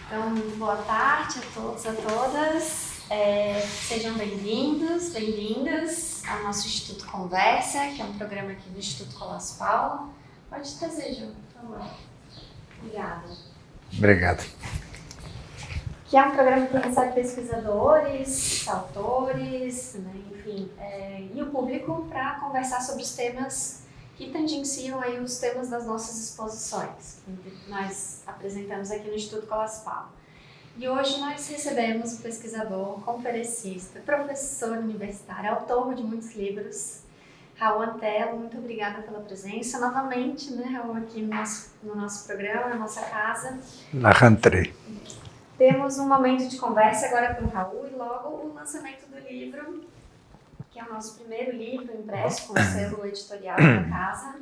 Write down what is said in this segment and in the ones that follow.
Então, boa tarde a todos e a todas. Sejam bem-vindos, bem-vindas ao nosso Instituto Conversa, que é um programa aqui do Instituto Colosso Paulo. Pode trazer, Ju, por favor. Obrigada. Obrigado. Que é um programa que recebe pesquisadores, autores, né, enfim, e o público para conversar sobre os temas que tangenciam aí os temas das nossas exposições, que nós apresentamos aqui no Instituto Colosso Paulo. E hoje nós recebemos o pesquisador, conferencista, professor universitário, autor de muitos livros, Raul Antelo. Muito obrigada pela presença novamente, né, Raul, aqui no nosso programa, na nossa casa. La rentrée. Temos um momento de conversa agora com o Raul e logo o lançamento do livro, que é o nosso primeiro livro impresso com o selo editorial da casa,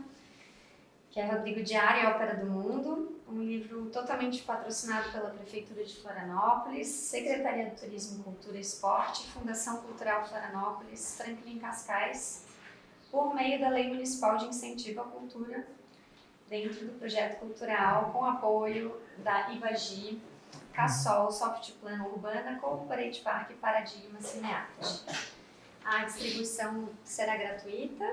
que é Rodrigo Diário e Ópera do Mundo, um livro totalmente patrocinado pela Prefeitura de Florianópolis, Secretaria do Turismo, Cultura e Esporte, Fundação Cultural Florianópolis, Franklin Cascais, por meio da Lei Municipal de Incentivo à Cultura, dentro do projeto cultural, com apoio da IBAGI, Cassol, Softplan Urbana, Corporate Park e Paradigma Cinearte. A distribuição será gratuita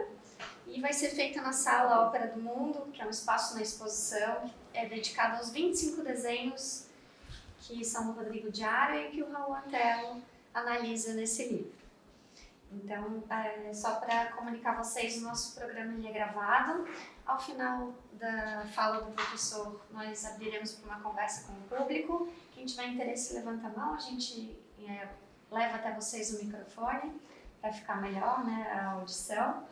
e vai ser feita na Sala Ópera do Mundo, que é um espaço na exposição, dedicado aos 25 desenhos que são do Rodrigo Diário e que o Raul Antelo analisa nesse livro. Então, só para comunicar a vocês, o nosso programa é gravado. Ao final da fala do professor, nós abriremos para uma conversa com o público. Quem tiver interesse, levanta a mão, a gente leva até vocês o microfone para ficar melhor, né, a audição.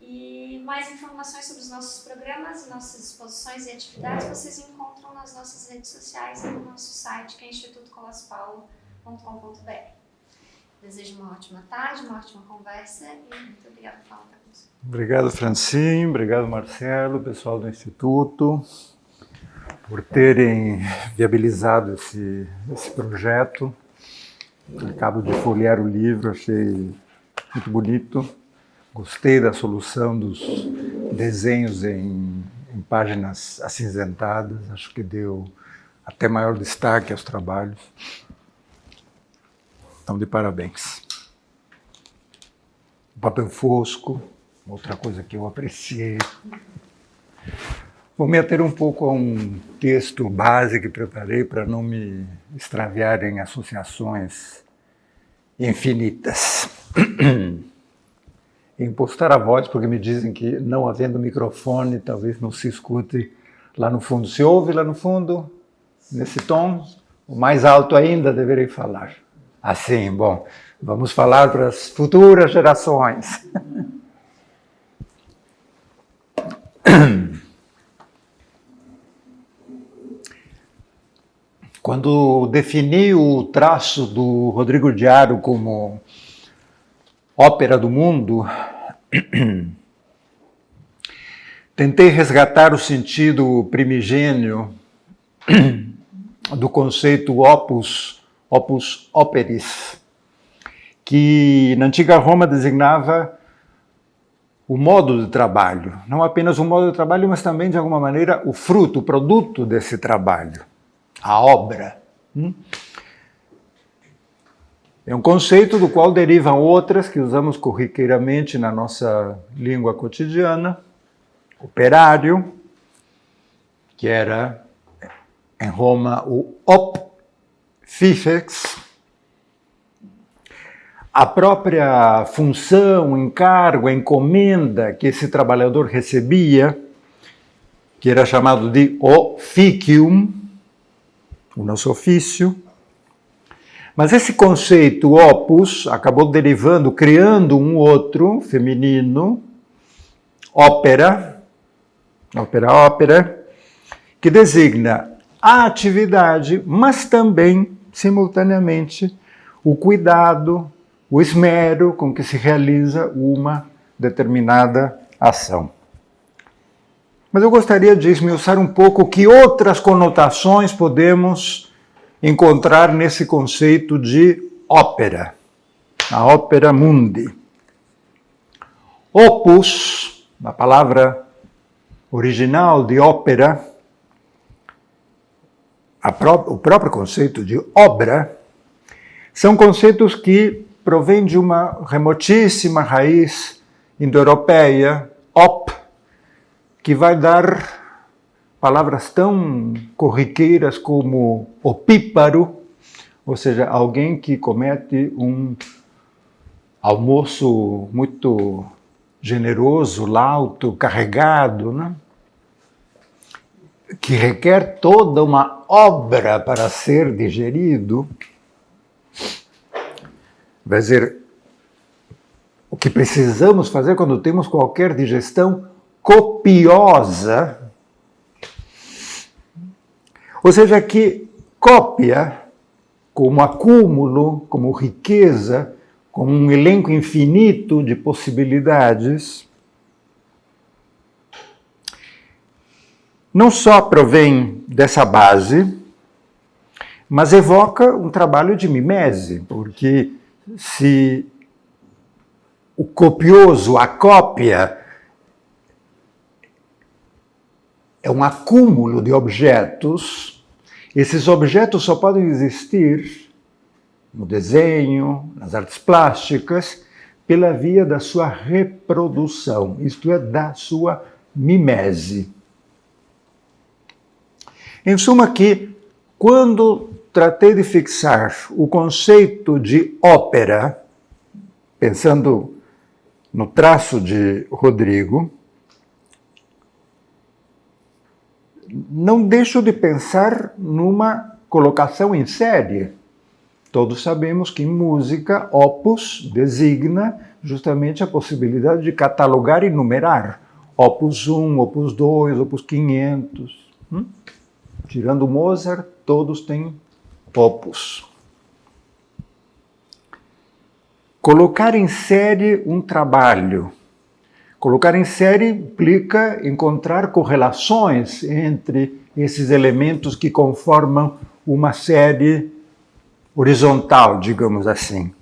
E mais informações sobre os nossos programas, nossas exposições e atividades vocês encontram nas nossas redes sociais e no nosso site, que é institutocolosspaulo.com.br. Desejo uma ótima tarde, uma ótima conversa e muito obrigada por falar conosco. Obrigado, Francine, obrigado, Marcelo, pessoal do Instituto, por terem viabilizado esse projeto. Acabo de folhear o livro, achei muito bonito. Gostei da solução dos desenhos em páginas acinzentadas, acho que deu até maior destaque aos trabalhos. Então, de parabéns. O papel fosco, outra coisa que eu apreciei. Vou me ater um pouco a um texto base que preparei para não me extraviar em associações infinitas. Impostar a voz, porque me dizem que não havendo microfone, talvez não se escute lá no fundo. Se ouve lá no fundo, nesse tom, o mais alto ainda deverei falar. Assim, bom, vamos falar para as futuras gerações. Quando defini o traço do Rodrigo Diário como ópera do mundo, tentei resgatar o sentido primigênio do conceito opus operis, que na antiga Roma designava o modo de trabalho, não apenas o modo de trabalho, mas também, de alguma maneira, o fruto, o produto desse trabalho, a obra. É um conceito do qual derivam outras que usamos corriqueiramente na nossa língua cotidiana. Operário, que era em Roma o opfifex. A própria função, encargo, a encomenda que esse trabalhador recebia, que era chamado de officium, o nosso ofício. Mas esse conceito opus acabou derivando, criando um outro feminino, ópera, que designa a atividade, mas também, simultaneamente, o cuidado, o esmero com que se realiza uma determinada ação. Mas eu gostaria de esmiuçar um pouco que outras conotações podemos encontrar nesse conceito de ópera, a opera mundi. Opus, a palavra original de ópera, o próprio conceito de obra, são conceitos que provêm de uma remotíssima raiz indo-europeia, op, que vai dar palavras tão corriqueiras como opíparo, ou seja, alguém que comete um almoço muito generoso, lauto, carregado, né? Que requer toda uma obra para ser digerido. Vai dizer, o que precisamos fazer quando temos qualquer digestão copiosa, ou seja, que cópia, como acúmulo, como riqueza, como um elenco infinito de possibilidades, não só provém dessa base, mas evoca um trabalho de mimese, porque se o copioso, a cópia, é um acúmulo de objetos, esses objetos só podem existir no desenho, nas artes plásticas, pela via da sua reprodução, isto é, da sua mimese. Em suma, que quando tratei de fixar o conceito de ópera, pensando no traço de Rodrigo, não deixo de pensar numa colocação em série. Todos sabemos que em música, opus designa justamente a possibilidade de catalogar e numerar. Opus 1, opus 2, opus 500. Tirando Mozart, todos têm opus. Colocar em série um trabalho. Colocar em série implica encontrar correlações entre esses elementos que conformam uma série horizontal, digamos assim.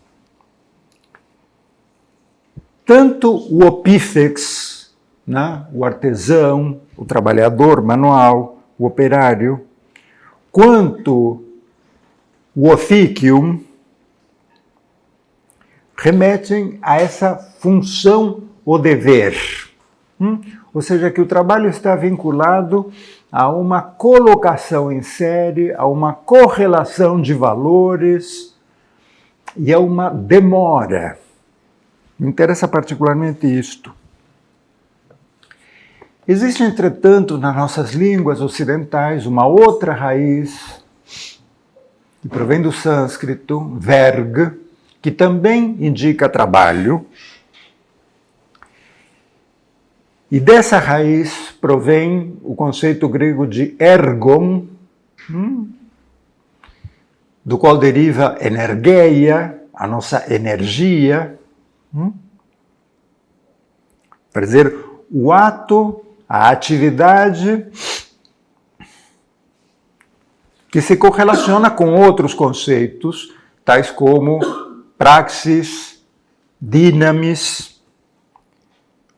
Tanto o opífex, né, o artesão, o trabalhador manual, o operário, quanto o officium, remetem a essa função ou dever. Ou seja, que o trabalho está vinculado a uma colocação em série, a uma correlação de valores e a uma demora. Me interessa particularmente isto. Existe, entretanto, nas nossas línguas ocidentais uma outra raiz que provém do sânscrito, verg, que também indica trabalho. E dessa raiz provém o conceito grego de ergon, do qual deriva energeia, a nossa energia. Quer dizer, o ato, a atividade que se correlaciona com outros conceitos, tais como praxis, dinamis,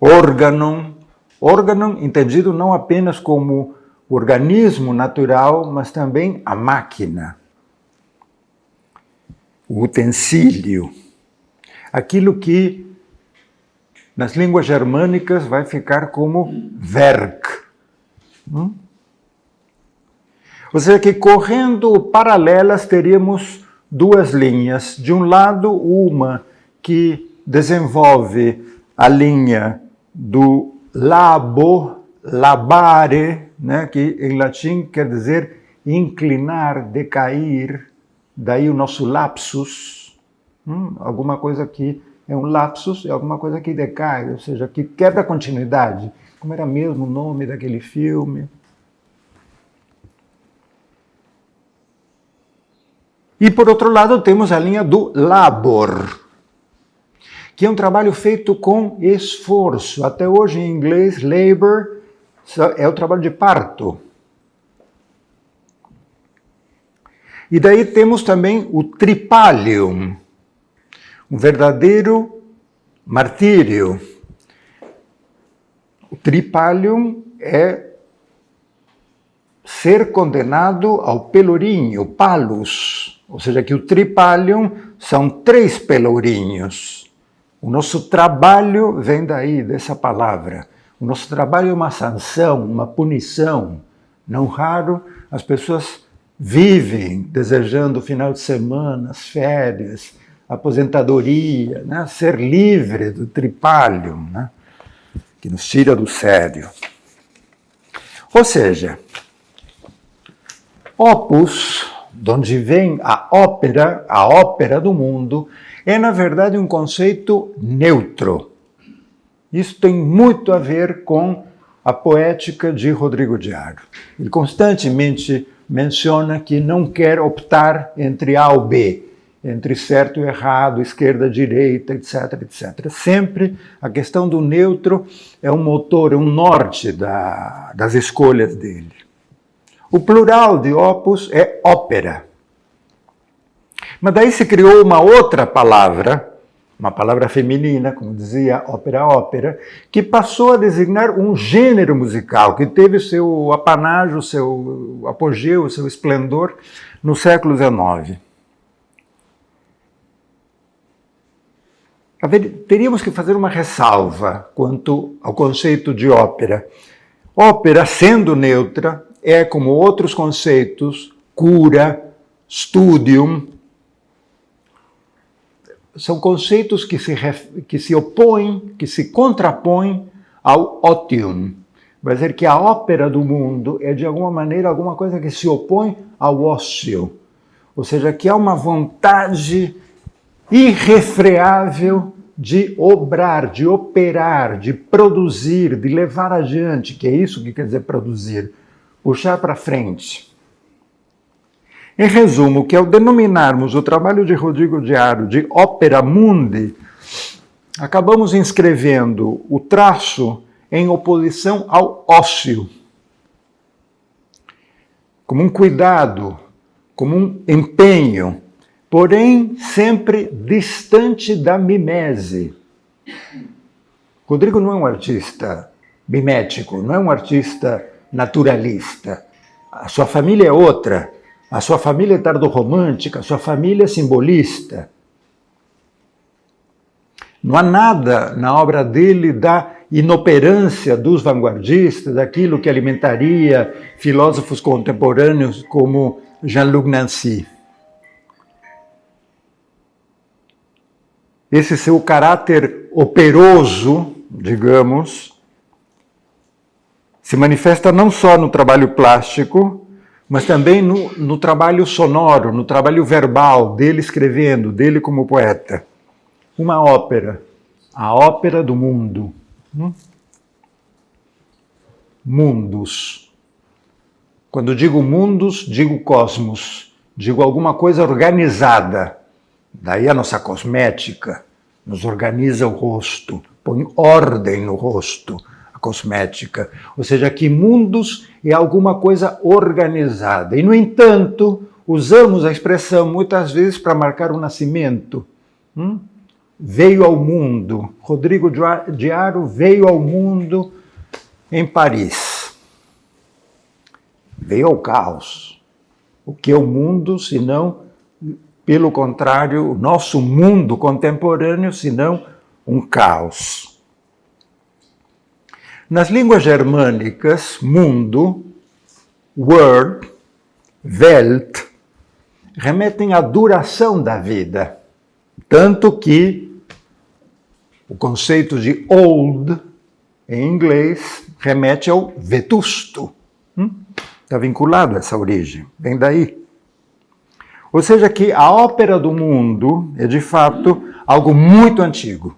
órganon. Órganon entendido não apenas como organismo natural, mas também a máquina, o utensílio, aquilo que nas línguas germânicas vai ficar como Werk. Ou seja, que correndo paralelas teríamos duas linhas. De um lado, uma que desenvolve a linha do labo, labare, né, que em latim quer dizer inclinar, decair, daí o nosso lapsus, alguma coisa que é um lapsus, é alguma coisa que decai, ou seja, que quebra a continuidade. Como era mesmo o nome daquele filme? E, por outro lado, temos a linha do labor, que é um trabalho feito com esforço. Até hoje, em inglês, labor é o trabalho de parto. E daí temos também o tripalium, um verdadeiro martírio. O tripalium é ser condenado ao pelourinho, palus, ou seja, que o tripalium são 3 pelourinhos. O nosso trabalho vem daí, dessa palavra. O nosso trabalho é uma sanção, uma punição. Não raro, as pessoas vivem desejando o final de semana, as férias, a aposentadoria, né? Ser livre do tripalium, né? Que nos tira do sério. Ou seja, opus, de onde vem a ópera do mundo, é na verdade um conceito neutro. Isso tem muito a ver com a poética de Rodrigo de Haro. Ele constantemente menciona que não quer optar entre A ou B, entre certo e errado, esquerda, direita, etc, etc. Sempre a questão do neutro é um motor, é um norte das escolhas dele. O plural de opus é ópera. Mas daí se criou uma outra palavra, uma palavra feminina, como dizia ópera, que passou a designar um gênero musical, que teve o seu apanágio, o seu apogeu, o seu esplendor no século XIX. Teríamos que fazer uma ressalva quanto ao conceito de ópera. Ópera, sendo neutra, é como outros conceitos, cura, studium, são conceitos que se opõem, que se contrapõem ao otium. Vai dizer que a ópera do mundo é, de alguma maneira, alguma coisa que se opõe ao ócio. Ou seja, que há uma vontade irrefreável de obrar, de operar, de produzir, de levar adiante, que é isso que quer dizer produzir, puxar para frente. Em resumo, que ao denominarmos o trabalho de Rodrigo de Haro de opera mundi, acabamos inscrevendo o traço em oposição ao ócio, como um cuidado, como um empenho, porém sempre distante da mimese. Rodrigo não é um artista mimético, não é um artista naturalista. A sua família é outra, a sua família é tardo-romântica, a sua família é simbolista. Não há nada na obra dele da inoperância dos vanguardistas, daquilo que alimentaria filósofos contemporâneos como Jean-Luc Nancy. Esse seu caráter operoso, digamos, se manifesta não só no trabalho plástico, mas também no trabalho sonoro, no trabalho verbal, dele escrevendo, dele como poeta. Uma ópera, a ópera do mundo. Mundos. Quando digo mundos, digo cosmos, digo alguma coisa organizada. Daí a nossa cosmética nos organiza o rosto, põe ordem no rosto, a cosmética. Ou seja, que mundos é alguma coisa organizada. E, no entanto, usamos a expressão muitas vezes para marcar o nascimento. Veio ao mundo. Rodrigo de Haro veio ao mundo em Paris. Veio ao caos. O que é o mundo, senão, pelo contrário, o nosso mundo contemporâneo, senão um caos. Nas línguas germânicas, mundo, Word, Welt, remetem à duração da vida. Tanto que o conceito de old, em inglês, remete ao vetusto. Está vinculado a essa origem, vem daí. Ou seja, que a ópera do mundo é, de fato, algo muito antigo.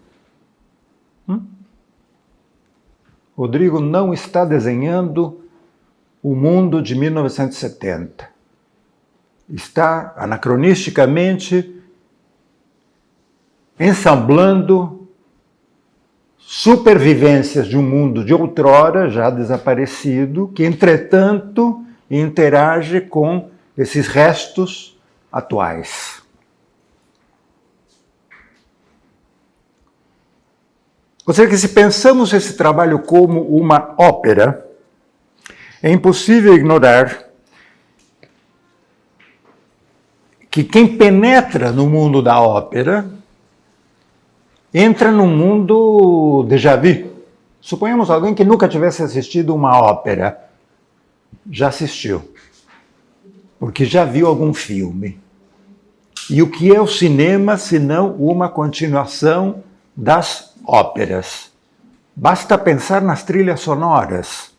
Rodrigo não está desenhando o mundo de 1970. Está, anacronisticamente, ensamblando supervivências de um mundo de outrora, já desaparecido, que, entretanto, interage com esses restos atuais. Ou seja, que se pensamos esse trabalho como uma ópera, é impossível ignorar que quem penetra no mundo da ópera entra num mundo déjà vu. Suponhamos alguém que nunca tivesse assistido uma ópera. Já assistiu, porque já viu algum filme. E o que é o cinema, senão uma continuação das óperas? Basta pensar nas trilhas sonoras.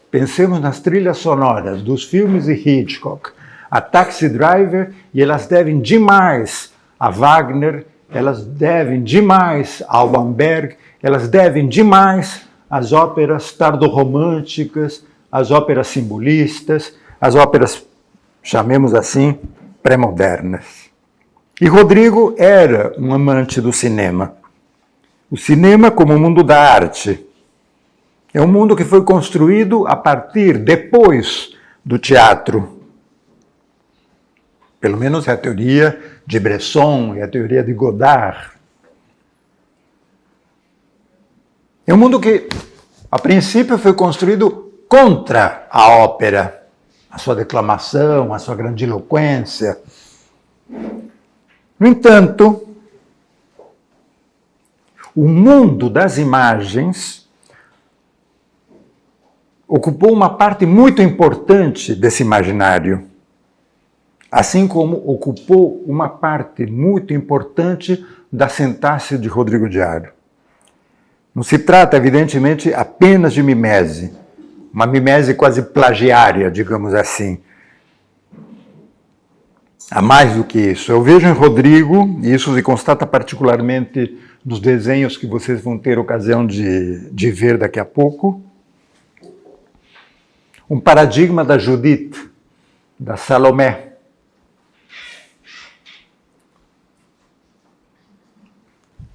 Pensemos nas trilhas sonoras dos filmes de Hitchcock, a Taxi Driver, e elas devem demais a Wagner, elas devem demais ao Alban, elas devem demais às óperas tardorromânticas, às óperas simbolistas, às óperas, chamemos assim, pré-modernas. E Rodrigo era um amante do cinema. O cinema como o mundo da arte. É um mundo que foi construído a partir, depois do teatro. Pelo menos é a teoria de Bresson e a teoria de Godard. É um mundo que, a princípio, foi construído contra a ópera, a sua declamação, a sua grandiloquência. No entanto, o mundo das imagens ocupou uma parte muito importante desse imaginário, assim como ocupou uma parte muito importante da sintaxe de Rodrigo Diário. Não se trata, evidentemente, apenas de mimese, uma mimese quase plagiária, digamos assim. Há mais do que isso. Eu vejo em Rodrigo, e isso se constata particularmente nos desenhos que vocês vão ter ocasião de ver daqui a pouco, um paradigma da Judith, da Salomé.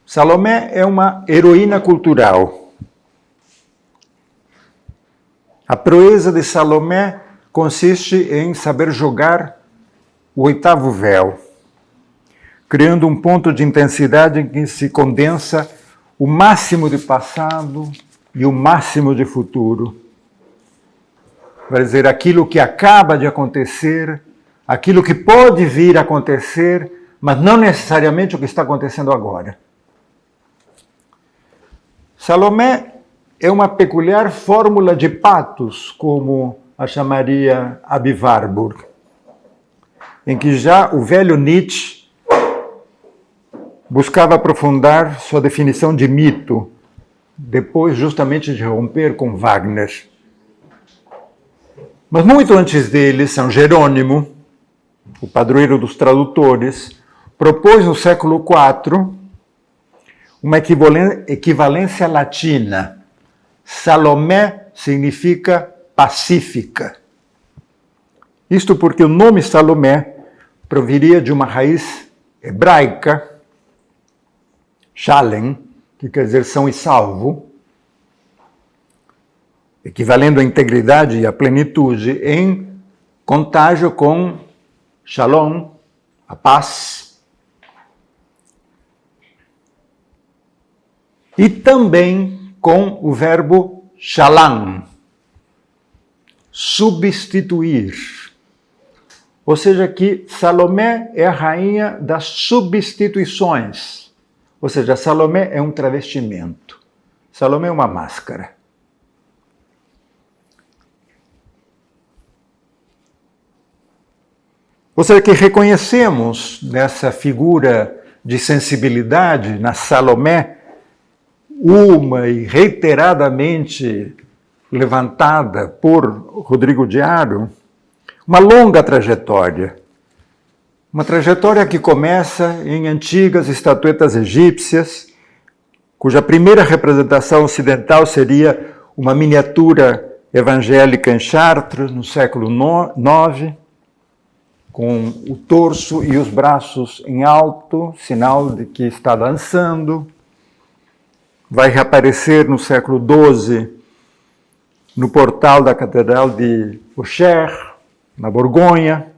Salomé é uma heroína cultural. A proeza de Salomé consiste em saber jogar o oitavo véu, criando um ponto de intensidade em que se condensa o máximo de passado e o máximo de futuro. Vai dizer, aquilo que acaba de acontecer, aquilo que pode vir a acontecer, mas não necessariamente o que está acontecendo agora. Salomé é uma peculiar fórmula de patos, como a chamaria Aby Warburg, em que já o velho Nietzsche buscava aprofundar sua definição de mito, depois justamente de romper com Wagner. Mas muito antes dele, São Jerônimo, o padroeiro dos tradutores, propôs no século IV uma equivalência latina. Salomé significa pacífica. Isto porque o nome Salomé proviria de uma raiz hebraica, shalem, que quer dizer são e salvo, equivalendo à integridade e à plenitude, em contágio com shalom, a paz, e também com o verbo shalam, substituir. Ou seja, que Salomé é a rainha das substituições. Ou seja, Salomé é um travestimento. Salomé é uma máscara. Ou seja, que reconhecemos nessa figura de sensibilidade, na Salomé, uma e reiteradamente levantada por Rodrigo Diário, uma longa trajetória. Uma trajetória que começa em antigas estatuetas egípcias, cuja primeira representação ocidental seria uma miniatura evangélica em Chartres, no século IX, com o torso e os braços em alto, sinal de que está dançando. Vai reaparecer no século XII, no portal da Catedral de Auxerre, na Borgonha.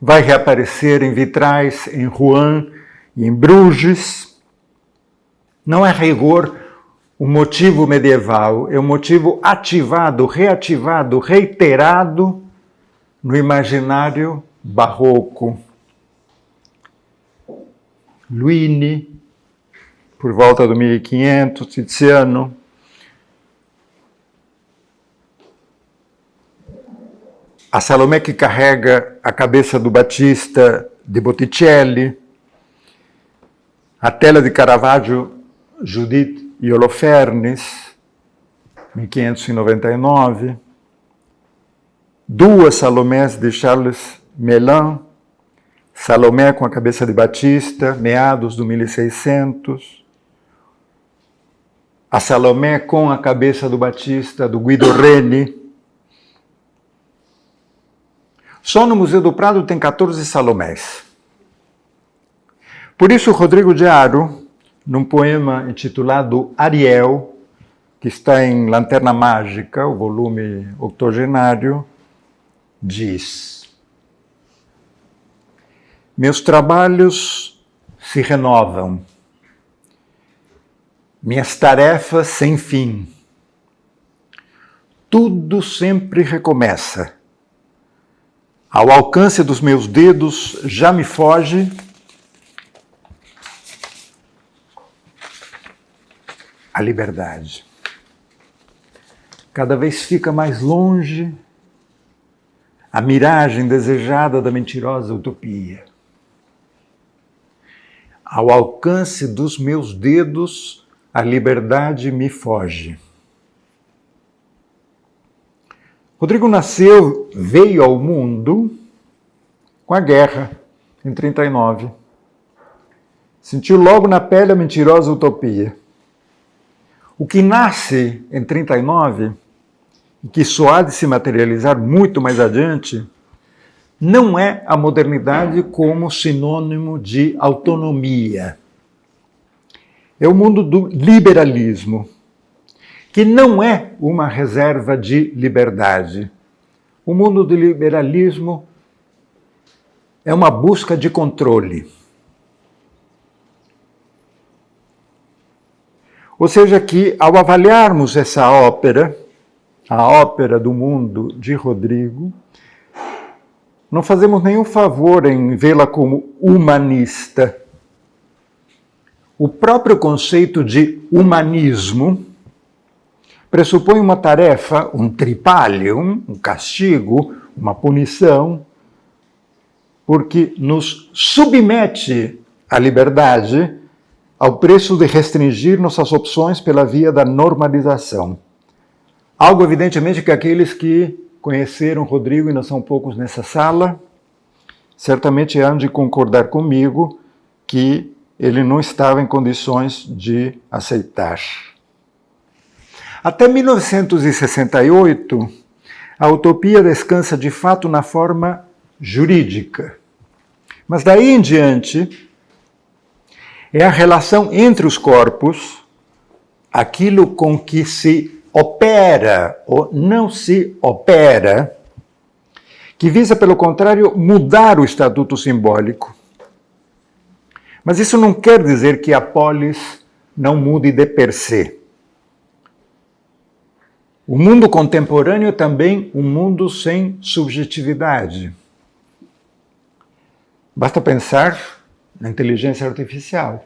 Vai reaparecer em vitrais em Rouen e em Bruges. Não é rigor um motivo medieval, é um motivo ativado, reativado, reiterado no imaginário barroco. Luini, por volta do 1500, Tiziano. A Salomé que carrega a cabeça do Batista de Botticelli, a tela de Caravaggio, Judith e Holofernes, 1599, duas Salomés de Charles Melin, Salomé com a cabeça de Batista, meados do 1600, a Salomé com a cabeça do Batista, do Guido Reni. Só no Museu do Prado tem 14 Salomés. Por isso, Rodrigo de Haro, num poema intitulado Ariel, que está em Lanterna Mágica, o volume octogenário, diz: meus trabalhos se renovam, minhas tarefas sem fim. Tudo sempre recomeça. Ao alcance dos meus dedos já me foge a liberdade. Cada vez fica mais longe a miragem desejada da mentirosa utopia. Ao alcance dos meus dedos, a liberdade me foge. Rodrigo veio ao mundo com a guerra, em 39. Sentiu logo na pele a mentirosa utopia. O que nasce em 39, e que só há de se materializar muito mais adiante, não é a modernidade como sinônimo de autonomia. É o mundo do liberalismo, que não é uma reserva de liberdade. O mundo do liberalismo é uma busca de controle. Ou seja, que ao avaliarmos essa ópera, a ópera do mundo de Rodrigo, não fazemos nenhum favor em vê-la como humanista. O próprio conceito de humanismo pressupõe uma tarefa, um tripalium, um castigo, uma punição, porque nos submete à liberdade ao preço de restringir nossas opções pela via da normalização. Algo, evidentemente, que aqueles que conheceram Rodrigo, e não são poucos nessa sala, certamente hão de concordar comigo que ele não estava em condições de aceitar. Até 1968, a utopia descansa de fato na forma jurídica. Mas daí em diante, é a relação entre os corpos, aquilo com que se opera ou não se opera, que visa, pelo contrário, mudar o estatuto simbólico. Mas isso não quer dizer que a polis não mude de per se. O mundo contemporâneo é também um mundo sem subjetividade. Basta pensar na inteligência artificial.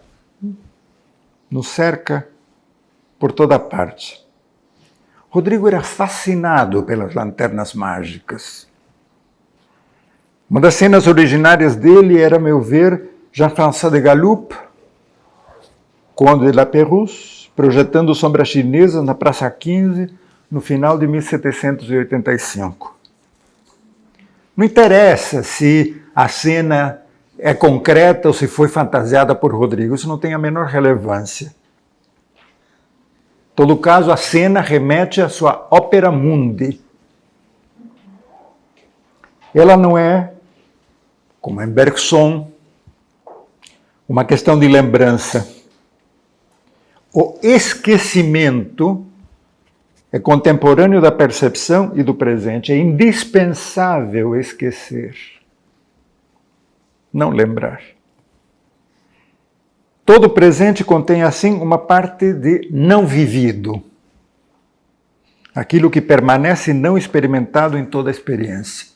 Nos cerca por toda parte. Rodrigo era fascinado pelas lanternas mágicas. Uma das cenas originárias dele era, a meu ver, Jean-François de Gallup, Conde de la Pérouse, projetando sombras chinesas na Praça 15, no final de 1785. Não interessa se a cena é concreta ou se foi fantasiada por Rodrigo, isso não tem a menor relevância. Em todo caso, a cena remete à sua opera mundi. Ela não é, como em Bergson, uma questão de lembrança. O esquecimento é contemporâneo da percepção e do presente. É indispensável esquecer, não lembrar. Todo presente contém, assim, uma parte de não vivido. Aquilo que permanece não experimentado em toda a experiência.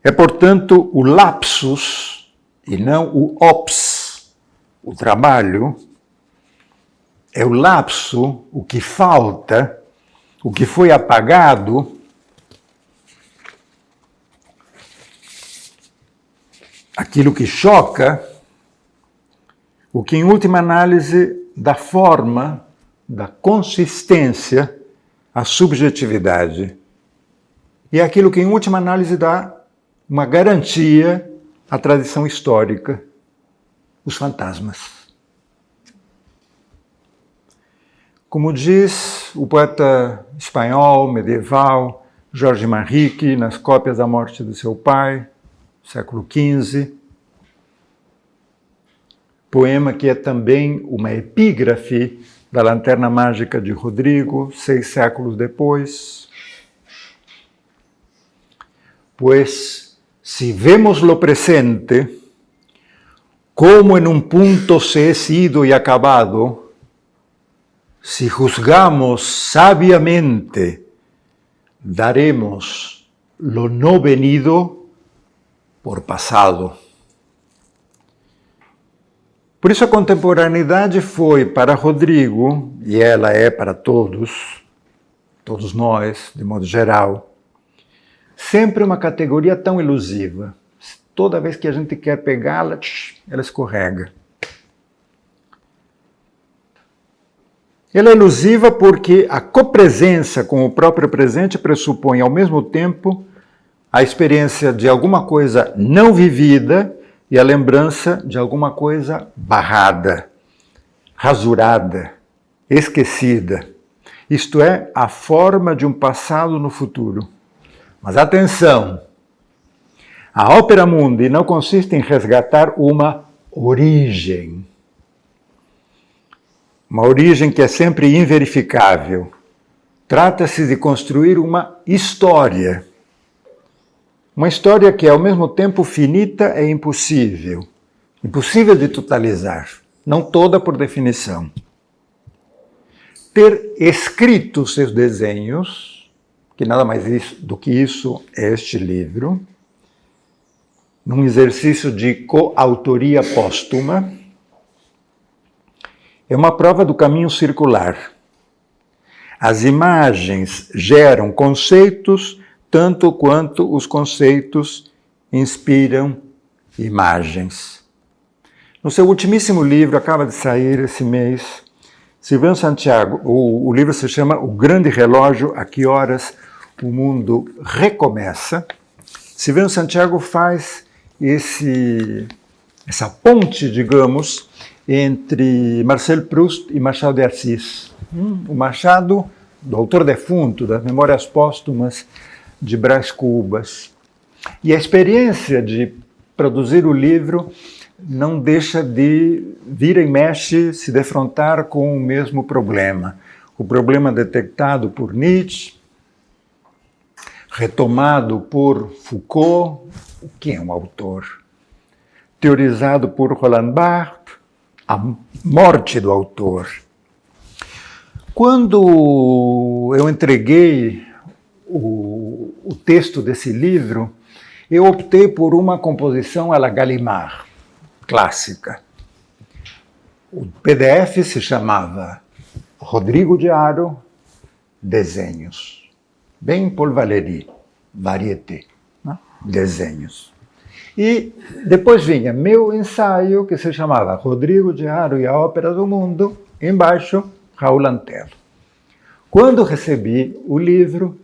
É, portanto, o lapsus e não o ops, o trabalho, é o lapso, o que falta, o que foi apagado, aquilo que choca, o que em última análise dá forma, dá consistência à subjetividade. E é aquilo que em última análise dá uma garantia à tradição histórica, os fantasmas. Como diz o poeta espanhol medieval Jorge Manrique, nas Cópias da Morte de seu pai, século XV, poema que é também uma epígrafe da Lanterna Mágica de Rodrigo, 6 séculos depois. Pues, si vemos lo presente, como en un punto se es ido y acabado, si juzgamos sabiamente, daremos lo no venido por passado. Por isso a contemporaneidade foi para Rodrigo, e ela é para todos nós, de modo geral, sempre uma categoria tão elusiva. Toda vez que a gente quer pegá-la, ela escorrega. Ela é elusiva porque a copresença com o próprio presente pressupõe, ao mesmo tempo, a experiência de alguma coisa não vivida e a lembrança de alguma coisa barrada, rasurada, esquecida. Isto é, a forma de um passado no futuro. Mas atenção! A Opera Mundi não consiste em resgatar uma origem. Uma origem que é sempre inverificável. Trata-se de construir uma história. Uma história que é ao mesmo tempo finita e impossível. Impossível de totalizar. Não toda por definição. Ter escrito seus desenhos, que nada mais do que isso é este livro, num exercício de coautoria póstuma, é uma prova do caminho circular. As imagens geram conceitos tanto quanto os conceitos inspiram imagens. No seu ultimíssimo livro, acaba de sair esse mês, Silvano Santiago, o livro se chama O Grande Relógio, a que horas o mundo recomeça. Silvano Santiago faz essa ponte, digamos, entre Marcel Proust e Machado de Assis. O Machado, do autor defunto, das Memórias Póstumas de Brás Cubas. E a experiência de produzir o livro não deixa de, vira e mexe, se defrontar com o mesmo problema. O problema detectado por Nietzsche, retomado por Foucault, o que é um autor? Teorizado por Roland Barthes, a morte do autor. Quando eu entreguei o texto desse livro, eu optei por uma composição à la Gallimard, clássica. O PDF se chamava Rodrigo de Haro, Desenhos. Bem Paul Valéry, Variété, né? Desenhos. E depois vinha meu ensaio, que se chamava Rodrigo de Haro e a Ópera do Mundo, embaixo, Raul Antelo. Quando recebi o livro,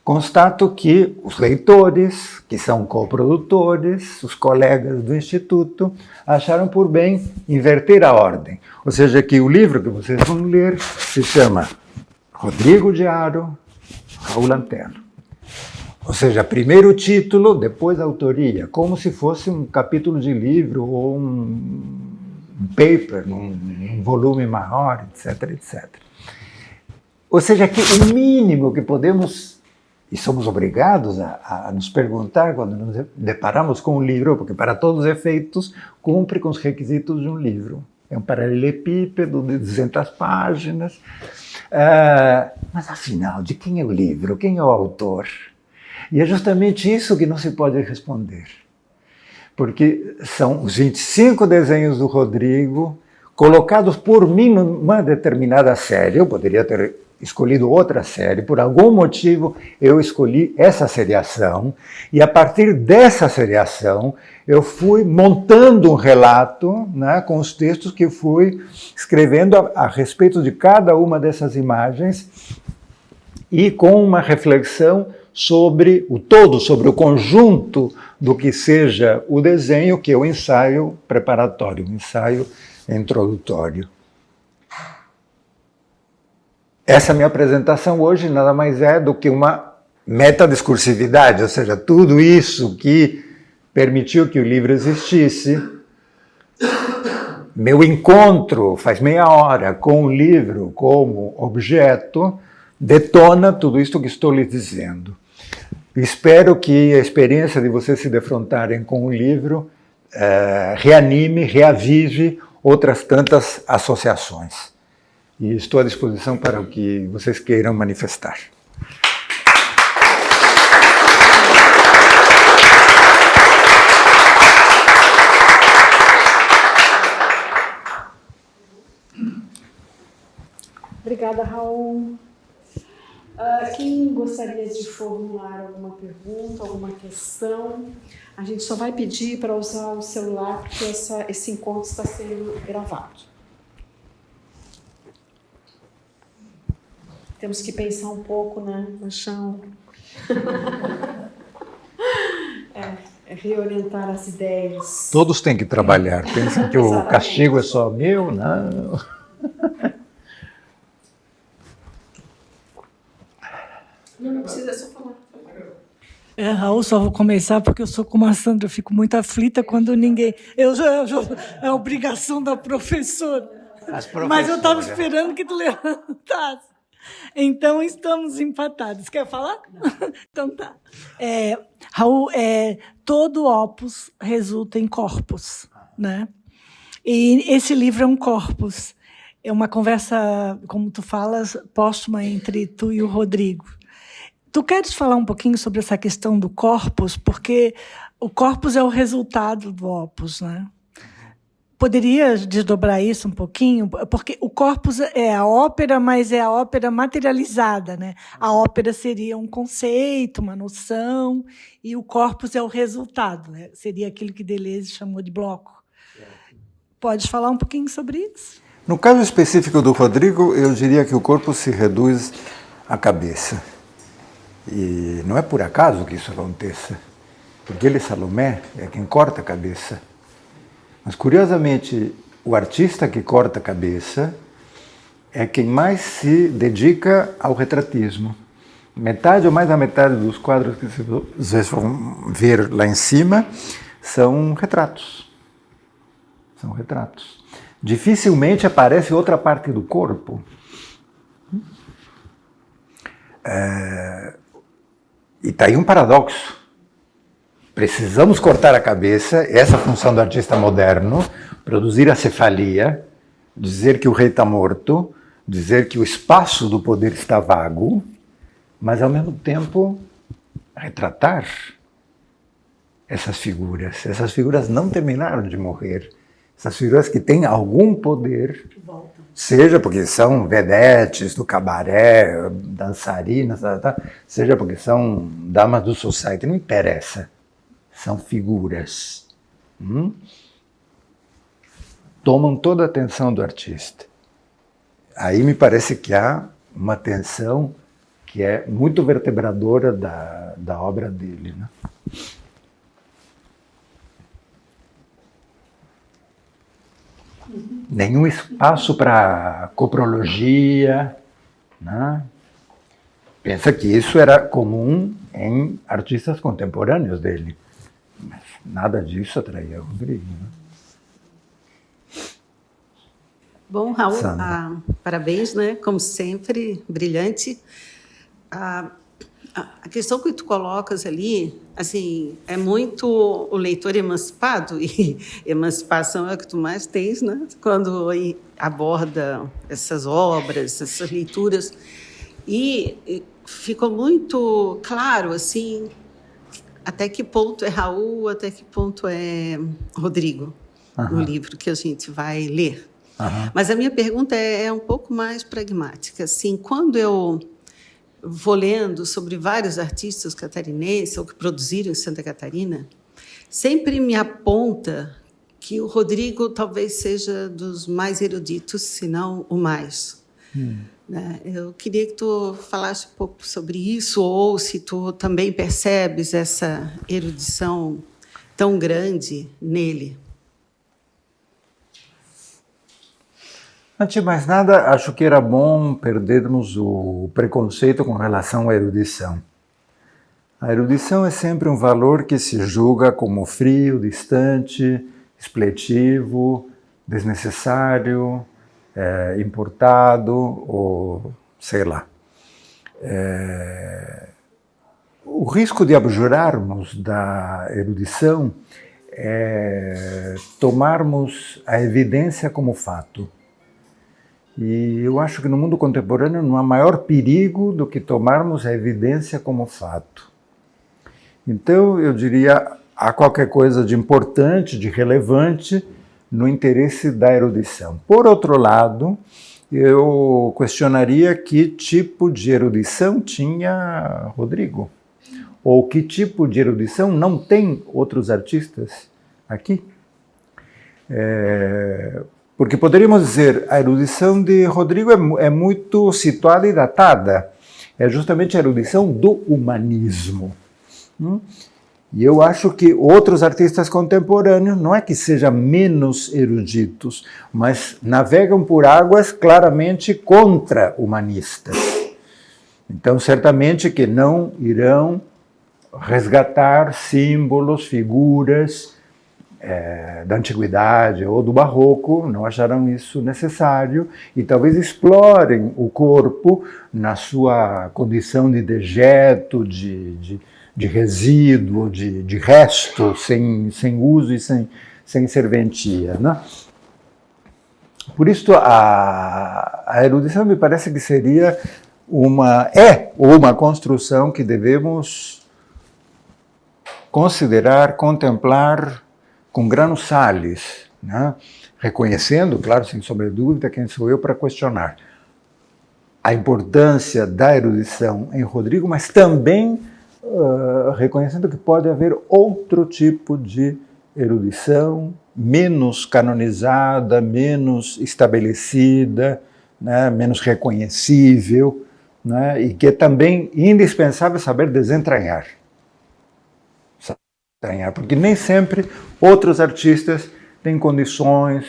constato que os leitores, que são coprodutores, os colegas do Instituto, acharam por bem inverter a ordem. Ou seja, que o livro que vocês vão ler se chama Rodrigo de Haro, Raul Antelo. Ou seja, primeiro o título, depois a autoria, como se fosse um capítulo de livro ou um paper, um volume maior, etc, etc. Ou seja, que o mínimo que podemos, e somos obrigados a nos perguntar quando nos deparamos com um livro, porque para todos os efeitos cumpre com os requisitos de um livro. É um paralelepípedo de 200 páginas. Mas afinal, de quem é o livro? Quem é o autor? E é justamente isso que não se pode responder. porque são os 25 desenhos do Rodrigo colocados por mim numa determinada série. Eu poderia ter escolhido outra série, por algum motivo eu escolhi essa seriação, e a partir dessa seriação eu fui montando um relato, né, com os textos que fui escrevendo a respeito de cada uma dessas imagens e com uma reflexão sobre o todo, sobre o conjunto do que seja o desenho, que é o ensaio preparatório, o ensaio introdutório. Essa minha apresentação hoje nada mais é do que uma metadiscursividade, ou seja, tudo isso que permitiu que o livro existisse, meu encontro faz meia hora com o livro como objeto, detona tudo isso que estou lhe dizendo. Espero que a experiência de vocês se defrontarem com o livro reanime, reavive outras tantas associações. E estou à disposição para o que vocês queiram manifestar. Obrigada, Raul. Quem gostaria de formular alguma pergunta, alguma questão? A gente só vai pedir para usar o celular, porque esse encontro está sendo gravado. Temos que pensar um pouco, né, no chão. Reorientar as ideias. Todos têm que trabalhar. Pensam que o castigo é só meu? Não. Não precisa só falar. Raul, só vou começar porque eu sou como a Sandra, eu fico muito aflita quando ninguém... é a obrigação da professora. Mas eu estava esperando que tu levantasse. Então, estamos empatados. Quer falar? Não. Então tá. Raul, todo opus resulta em corpus, né? E esse livro é um corpus. É uma conversa, como tu falas, póstuma entre tu e o Rodrigo. Tu queres falar um pouquinho sobre essa questão do corpus? Porque o corpus é o resultado do opus, né? Poderia desdobrar isso um pouquinho? Porque o corpus é a ópera, mas é a ópera materializada, né? A ópera seria um conceito, uma noção, e o corpus é o resultado, né? Seria aquilo que Deleuze chamou de bloco. Podes falar um pouquinho sobre isso? No caso específico do Rodrigo, eu diria que o corpo se reduz à cabeça. E não é por acaso que isso aconteça, porque ele, Salomé, é quem corta a cabeça. Mas, curiosamente, o artista que corta a cabeça é quem mais se dedica ao retratismo. Metade ou mais da metade dos quadros que vocês vão ver lá em cima são retratos. São retratos. Dificilmente aparece outra parte do corpo. E está aí um paradoxo. Precisamos cortar a cabeça, essa é a função do artista moderno, produzir a cefalia, dizer que o rei está morto, dizer que o espaço do poder está vago, mas, ao mesmo tempo, retratar essas figuras. Essas figuras não terminaram de morrer. Essas figuras que têm algum poder, seja porque são vedetes do cabaré, dançarinas, seja porque são damas do society, não interessa. São figuras. Tomam toda a atenção do artista. Aí me parece que há uma tensão que é muito vertebradora da obra dele, né? Nenhum espaço para coprologia, né? Pensa que isso era comum em artistas contemporâneos dele. Mas nada disso atraía o Rodrigo, né? Bom, Raul, parabéns, né? Como sempre, brilhante. A questão que tu colocas ali, assim, é muito o leitor emancipado, e emancipação é o que tu mais tens, né? Quando aborda essas obras, essas leituras. E ficou muito claro, assim, até que ponto é Raul, até que ponto é Rodrigo, no livro que a gente vai ler. Mas a minha pergunta é um pouco mais pragmática. Assim, quando eu vou lendo sobre vários artistas catarinenses ou que produziram em Santa Catarina, sempre me aponta que o Rodrigo talvez seja dos mais eruditos, se não o mais. Né? Eu queria que tu falasse um pouco sobre isso, ou se tu também percebes essa erudição tão grande nele. Antes de mais nada, acho que era bom perdermos o preconceito com relação à erudição. A erudição é sempre um valor que se julga como frio, distante, expletivo, desnecessário, importado, ou sei lá. O risco de abjurarmos da erudição é tomarmos a evidência como fato. E eu acho que no mundo contemporâneo não há maior perigo do que tomarmos a evidência como fato. Então, eu diria, há qualquer coisa de importante, de relevante, no interesse da erudição. Por outro lado, eu questionaria que tipo de erudição tinha Rodrigo, ou que tipo de erudição não tem outros artistas aqui. Porque poderíamos dizer, a erudição de Rodrigo é muito situada e datada. É justamente a erudição do humanismo. E eu acho que outros artistas contemporâneos não é que sejam menos eruditos, mas navegam por águas claramente contra-humanistas. Então, certamente que não irão resgatar símbolos, figuras da antiguidade ou do barroco, não acharão isso necessário e talvez explorem o corpo na sua condição de dejeto, de resíduo, de resto, sem uso e sem serventia. Né? Por isso, a erudição me parece que seria uma construção que devemos considerar, contemplar com granos sales, né? Reconhecendo, claro, sem sombra de dúvida, quem sou eu para questionar a importância da erudição em Rodrigo, mas também reconhecendo que pode haver outro tipo de erudição, menos canonizada, menos estabelecida, né? Menos reconhecível, né? E que é também indispensável saber desentranhar. Porque nem sempre outros artistas têm condições,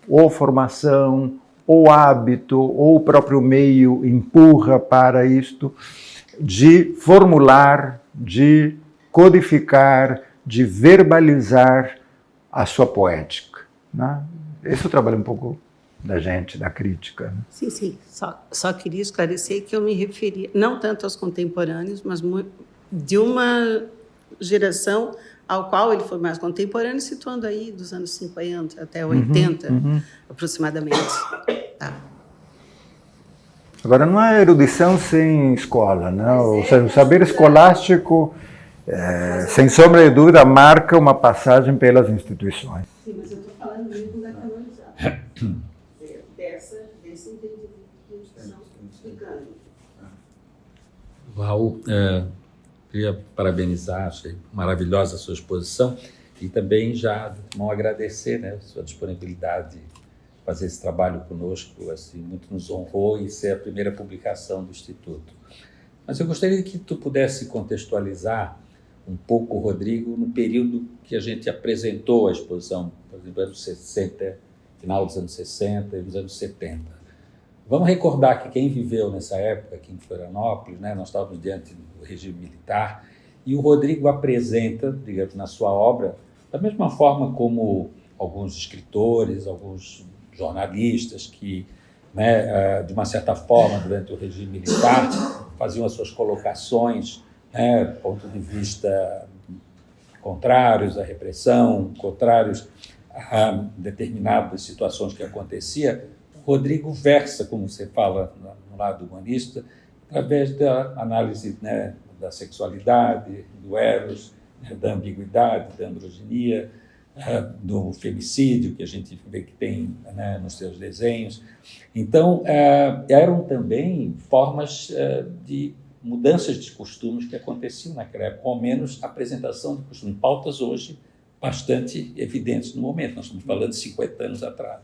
ou formação, ou hábito, ou o próprio meio empurra para isto, de formular, de codificar, de verbalizar a sua poética. Né? Esse é o trabalho um pouco da gente, da crítica. Né? Sim. Só queria esclarecer que eu me referia, não tanto aos contemporâneos, mas de uma geração ao qual ele foi mais contemporâneo, situando aí dos anos 50 até 80, aproximadamente. Tá. Agora, não há erudição sem escola, né? Ou seja, o saber escolástico, sem sombra de dúvida, marca uma passagem pelas instituições. Sim, mas eu estou falando mesmo da canonização, desse entendimento que estão explicando. Raul, queria parabenizar, achei maravilhosa a sua exposição e também já não agradecer, né, a sua disponibilidade de fazer esse trabalho conosco, assim, muito nos honrou e ser a primeira publicação do Instituto. Mas eu gostaria que tu pudesse contextualizar um pouco o Rodrigo no período que a gente apresentou a exposição, por exemplo, anos 60, final dos anos 60 e dos anos 70. Vamos recordar que quem viveu nessa época aqui em Florianópolis, né, nós estávamos diante do regime militar, e o Rodrigo apresenta, digamos, na sua obra, da mesma forma como alguns escritores, alguns jornalistas que, né, de uma certa forma, durante o regime militar, faziam as suas colocações, né, do ponto de vista contrários à repressão, contrários a determinadas situações que aconteciam. Rodrigo versa, como você fala no lado humanista, através da análise, né, da sexualidade, do eros, da ambiguidade, da androginia, do femicídio, que a gente vê que tem, né, nos seus desenhos. Então, eram também formas de mudanças de costumes que aconteciam naquela época, ou ao menos apresentação de costumes, pautas hoje bastante evidentes no momento, nós estamos falando de 50 anos atrás.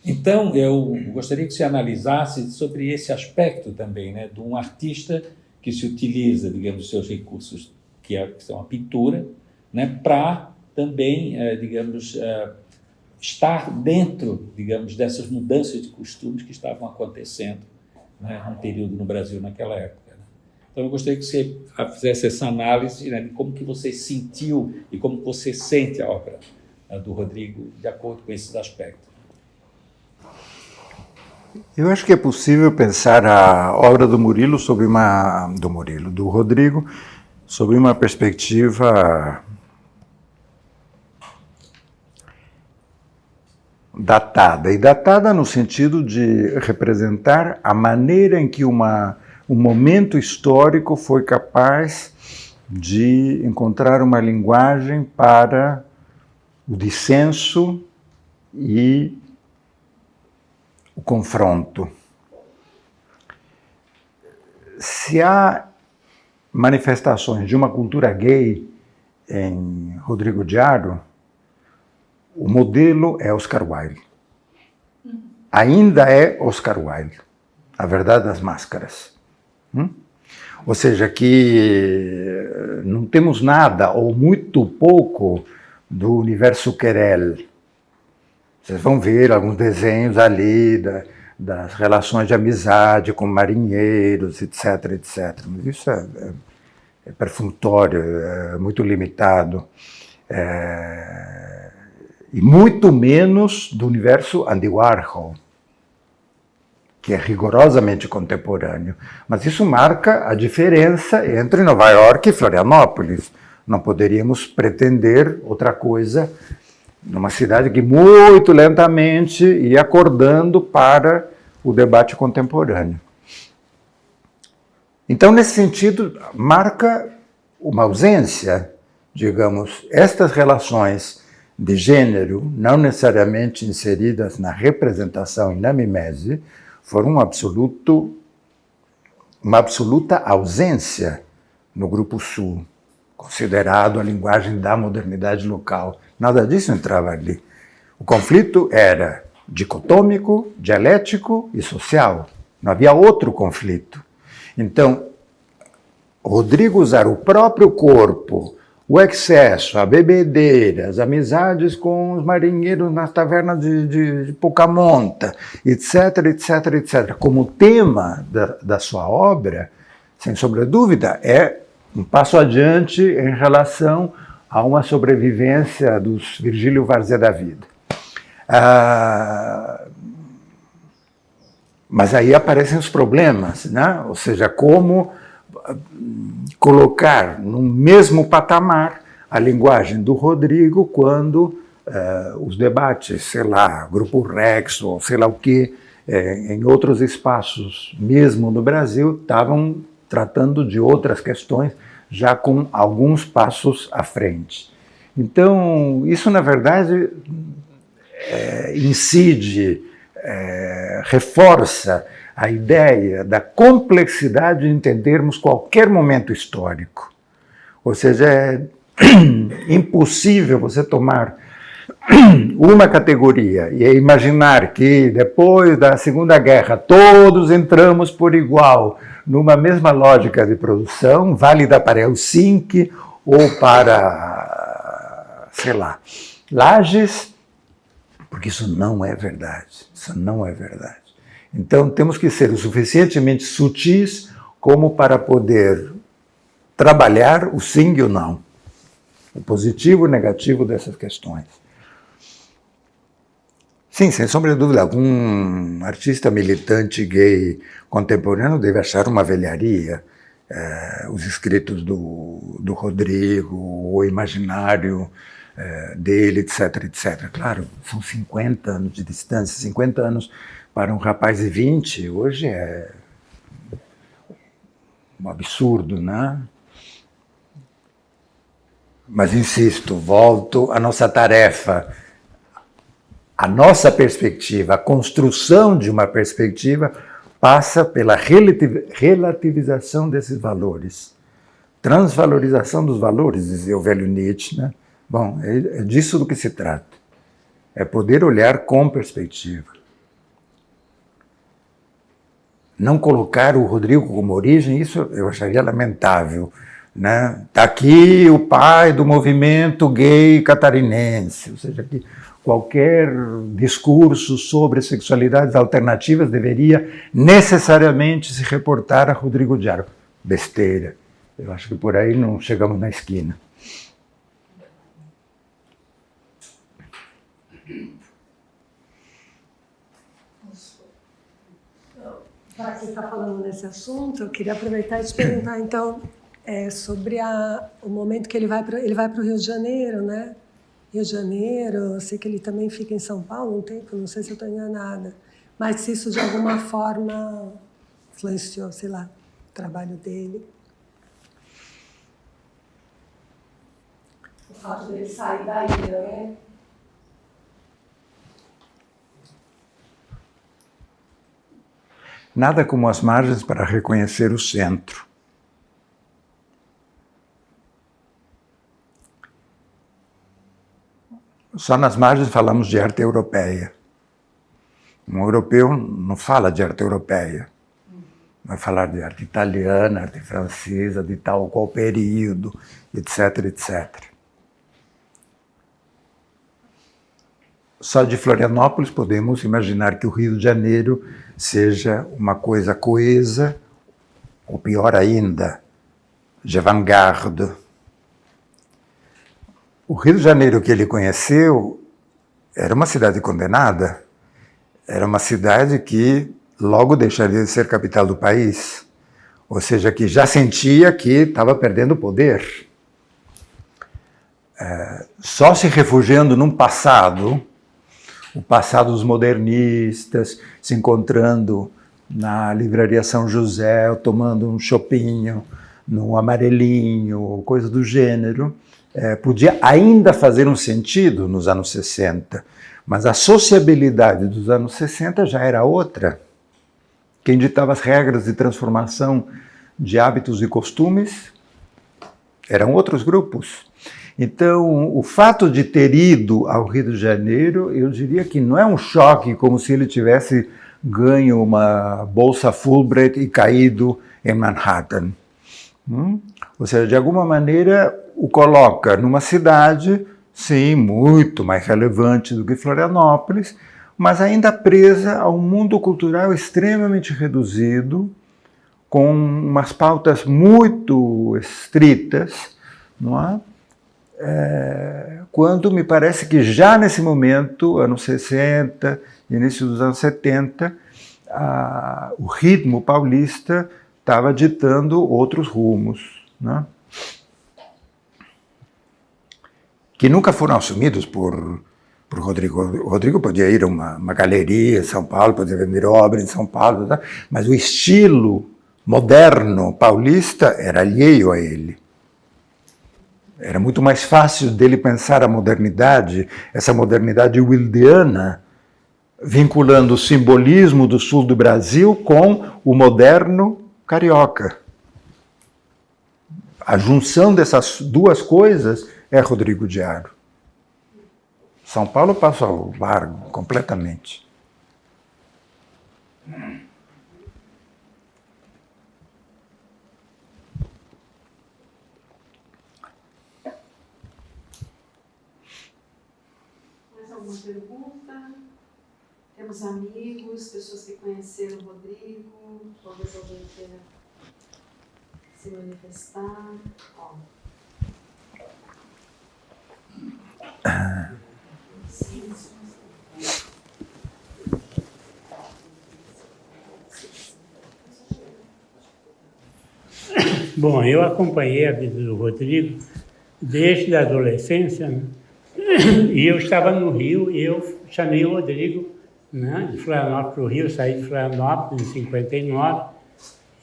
Então, eu gostaria que você analisasse sobre esse aspecto também, né, de um artista que se utiliza, digamos, dos seus recursos, que são a pintura, né, para também, digamos, estar dentro, digamos, dessas mudanças de costumes que estavam acontecendo, né, num período no Brasil naquela época. Né? Então, eu gostaria que você fizesse essa análise, né, de como que você sentiu e como você sente a obra do Rodrigo, de acordo com esses aspectos. Eu acho que é possível pensar a obra do Rodrigo, sob uma perspectiva datada, e datada no sentido de representar a maneira em que um momento histórico foi capaz de encontrar uma linguagem para o dissenso e o confronto. Se há manifestações de uma cultura gay em Rodrigo Diaro, o modelo é Oscar Wilde. Ainda é Oscar Wilde, A Verdade das Máscaras. Ou seja, que não temos nada, ou muito pouco, do universo Querelle. Vocês vão ver alguns desenhos ali das relações de amizade com marinheiros, etc, etc. Mas isso é perfunctório, é muito limitado. E muito menos do universo Andy Warhol, que é rigorosamente contemporâneo. Mas isso marca a diferença entre Nova York e Florianópolis. Não poderíamos pretender outra coisa numa cidade que muito lentamente ia acordando para o debate contemporâneo. Então, nesse sentido, marca uma ausência, digamos, estas relações de gênero, não necessariamente inseridas na representação e na mimese, foram uma absoluta ausência no Grupo Sul, considerado a linguagem da modernidade local. Nada disso entrava ali. O conflito era dicotômico, dialético e social. Não havia outro conflito. Então, Rodrigo usar o próprio corpo, o excesso, a bebedeira, as amizades com os marinheiros na taverna de Pocahontas, etc, etc, etc, como tema da sua obra, sem sombra de dúvida, é um passo adiante em relação a uma sobrevivência dos Virgílio Várzea da vida. Mas aí aparecem os problemas, né? Ou seja, como colocar no mesmo patamar a linguagem do Rodrigo quando os debates, sei lá, Grupo Rex ou sei lá o que, em outros espaços, mesmo no Brasil, estavam tratando de outras questões já com alguns passos à frente. Então, isso, na verdade, incide, reforça a ideia da complexidade de entendermos qualquer momento histórico. Ou seja, é impossível você tomar uma categoria e imaginar que depois da Segunda Guerra todos entramos por igual numa mesma lógica de produção, válida para Helsinki ou para, sei lá, Lages, porque isso não é verdade. Isso não é verdade. Então, temos que ser o suficientemente sutis como para poder trabalhar o sim e o não, o positivo e o negativo dessas questões. Sim, sem sombra de dúvida, algum artista militante gay contemporâneo deve achar uma velharia os escritos do Rodrigo, o imaginário dele, etc, etc. Claro, são 50 anos de distância, 50 anos para um rapaz de 20, hoje é um absurdo, né? Mas insisto, volto à nossa tarefa. A nossa perspectiva, a construção de uma perspectiva passa pela relativização desses valores. Transvalorização dos valores, dizia o velho Nietzsche, né? Bom, é disso do que se trata. É poder olhar com perspectiva. Não colocar o Rodrigo como origem, isso eu acharia lamentável. Né? Está aqui o pai do movimento gay catarinense, ou seja, que qualquer discurso sobre sexualidades alternativas deveria necessariamente se reportar a Rodrigo Diaro. Besteira. Eu acho que por aí não chegamos na esquina. Já que você está falando nesse assunto, eu queria aproveitar e te perguntar, então, sobre o momento que ele vai para o Rio de Janeiro, né? Rio de Janeiro, eu sei que ele também fica em São Paulo um tempo, não sei se eu estou enganada, mas se isso de alguma forma influenciou, sei lá, o trabalho dele. O fato dele sair da ilha, né? Nada como as margens para reconhecer o centro. Só nas margens falamos de arte europeia. Um europeu não fala de arte europeia. Vai falar de arte italiana, arte francesa, de tal ou qual período, etc, etc. Só de Florianópolis podemos imaginar que o Rio de Janeiro seja uma coisa coesa, ou pior ainda, de avant-garde. O Rio de Janeiro que ele conheceu era uma cidade condenada, era uma cidade que logo deixaria de ser capital do país, ou seja, que já sentia que estava perdendo poder. Só se refugiando num passado, o passado dos modernistas, se encontrando na Livraria São José, tomando um chopinho, no Amarelinho, coisa do gênero, podia ainda fazer um sentido nos anos 60, mas a sociabilidade dos anos 60 já era outra. Quem ditava as regras de transformação de hábitos e costumes eram outros grupos. Então, o fato de ter ido ao Rio de Janeiro, eu diria que não é um choque como se ele tivesse ganho uma bolsa Fulbright e caído em Manhattan. Ou seja, de alguma maneira o coloca numa cidade, sim, muito mais relevante do que Florianópolis, mas ainda presa a um mundo cultural extremamente reduzido, com umas pautas muito estritas, não é? Quando me parece que já nesse momento, anos 60, início dos anos 70, o ritmo paulista estava ditando outros rumos, né? Que nunca foram assumidos por Rodrigo. O Rodrigo podia ir a uma galeria em São Paulo, podia vender obra em São Paulo, tá? Mas o estilo moderno paulista era alheio a ele. Era muito mais fácil dele pensar a modernidade, essa modernidade wildiana, vinculando o simbolismo do sul do Brasil com o moderno carioca. A junção dessas duas coisas é Rodrigo Diaro. São Paulo passa ao largo completamente. Alguma pergunta? Temos amigos, pessoas que conheceram o Rodrigo, talvez alguém queira se manifestar. Bom, eu acompanhei a vida do Rodrigo desde a adolescência, né? E eu estava no Rio e eu chamei o Rodrigo, né, de Florianópolis para o Rio, saí de Florianópolis em 59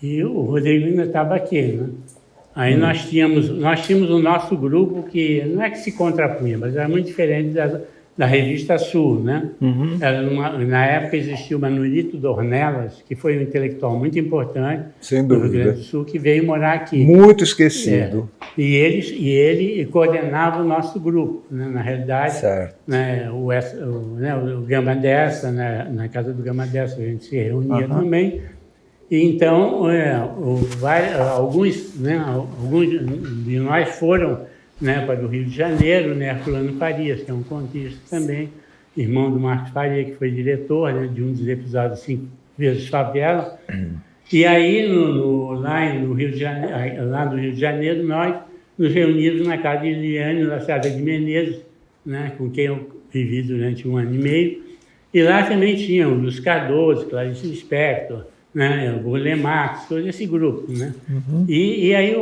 e o Rodrigo ainda estava aqui, né? Aí nós tínhamos o nosso grupo que não é que se contrapunha, mas era muito diferente da revista Sul, né? Era na época existia o Manolito Dornelas, que foi um intelectual muito importante Sem do Rio dúvida. Grande do Sul, que veio morar aqui. Muito esquecido. E ele coordenava o nosso grupo, né? Na realidade, Certo. né? O Gama Dessa, né? Na casa do Gama Dessa a gente se reunia também. E então, alguns de nós foram, né, para o Rio de Janeiro, né, Herculano Farias, que é um contista também, irmão do Marcos Faria, que foi diretor, né, de um dos episódios 5 vezes Favela. E aí, lá no Rio de Janeiro, nós nos reunimos na casa de Liliane Lacerda de Menezes, né, com quem eu vivi durante 1 ano e meio. E lá também tinha o Luz Cardoso, Clarice Lispector, né, o Burle Marx, todo esse grupo, né? E aí o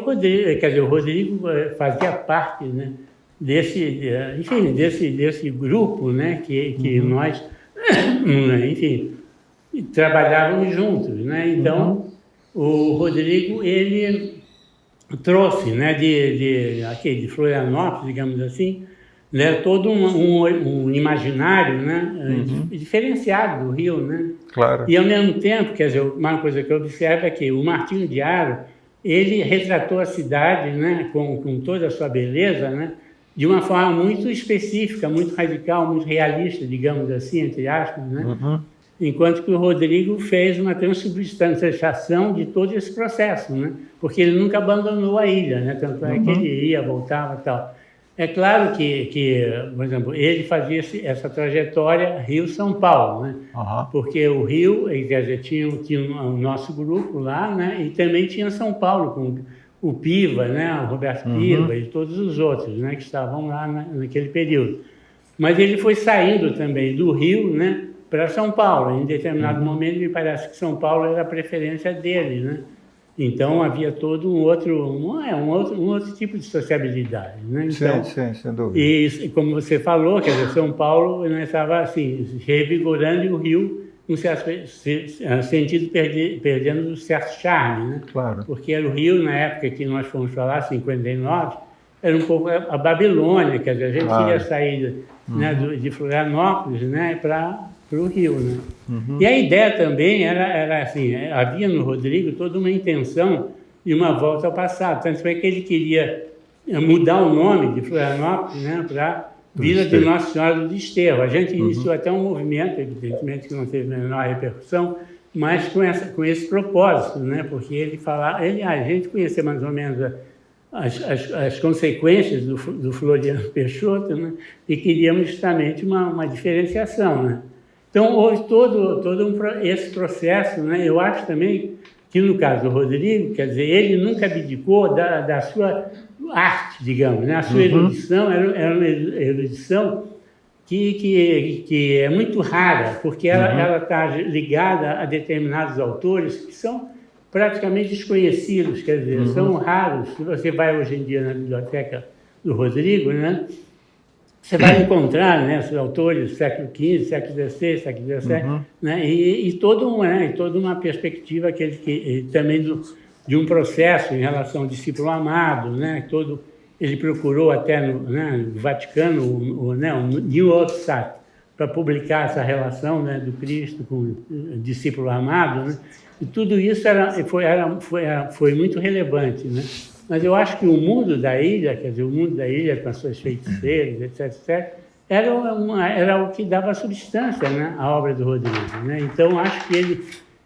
Rodrigo fazia parte, né, desse grupo, né, que nós, enfim, trabalhávamos juntos, né? Então o Rodrigo, ele trouxe, né, de Florianópolis, digamos assim, né, todo um imaginário, né, diferenciado do Rio, né? Claro. E ao mesmo tempo, quer dizer, uma coisa que eu observo é que o Martinho de Haro, ele retratou a cidade, né, com toda a sua beleza, né, de uma forma muito específica, muito radical, muito realista, digamos assim, entre aspas, né? Enquanto que o Rodrigo fez uma transubstanciação de todo esse processo, né? Porque ele nunca abandonou a ilha, né? Tanto é que ele ia, voltava e tal. É claro que, por exemplo, ele fazia essa trajetória Rio-São Paulo, né? Porque o Rio, quer dizer, tinha o nosso grupo lá, né? E também tinha São Paulo, com o Piva, né? O Roberto Piva e todos os outros, né? Que estavam lá naquele período. Mas ele foi saindo também do Rio, né? Para São Paulo. Em determinado momento, me parece que São Paulo era a preferência dele, né? Então havia todo um outro tipo de sociabilidade, né? Então, sim, sem dúvida. E como você falou, quer dizer, São Paulo estava assim revigorando e o Rio, num certo sentido, perdendo um certo charme, né? Claro. Porque era o Rio, na época que nós fomos para lá, 59, era um pouco a Babilônia, quer dizer, a gente queria sair, né, de Florianópolis, né, para o Rio, né? E a ideia também era assim, havia no Rodrigo toda uma intenção de uma volta ao passado, tanto é que ele queria mudar o nome de Florianópolis, né, para Vila de Nossa Senhora do Desterro. A gente iniciou até um movimento, evidentemente que não teve a menor repercussão, mas com esse propósito, né, porque a gente conhecia mais ou menos as consequências do Floriano Peixoto, né, e queríamos justamente uma diferenciação, né? Então, houve todo esse processo, né? Eu acho também que, no caso do Rodrigo, quer dizer, ele nunca abdicou da sua arte, digamos, né? A sua erudição era uma erudição que é muito rara, porque ela está ligada a determinados autores que são praticamente desconhecidos, quer dizer, são raros. Se você vai hoje em dia na biblioteca do Rodrigo, né? Você vai encontrar, né, os autores do século XV, século XVI, século XVII, né, e toda uma perspectiva também de um processo em relação ao discípulo amado, né, ele procurou até no Vaticano o New Outside para publicar essa relação, né, do Cristo com o discípulo amado, né, e tudo isso foi muito relevante, né. Mas eu acho que o mundo da ilha, quer dizer, o mundo da ilha com as suas feiticeiras, etc., era o que dava substância, né, à obra do Rodrigo, né? Então, acho que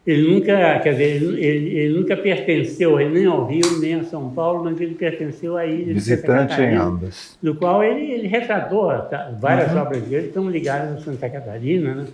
ele nunca, quer dizer, ele nunca pertenceu nem ao Rio, nem a São Paulo, mas ele pertenceu à ilha de Santa Visitante Catarina, em ambas. do qual ele retratou várias obras dele, estão ligadas a Santa Catarina, né?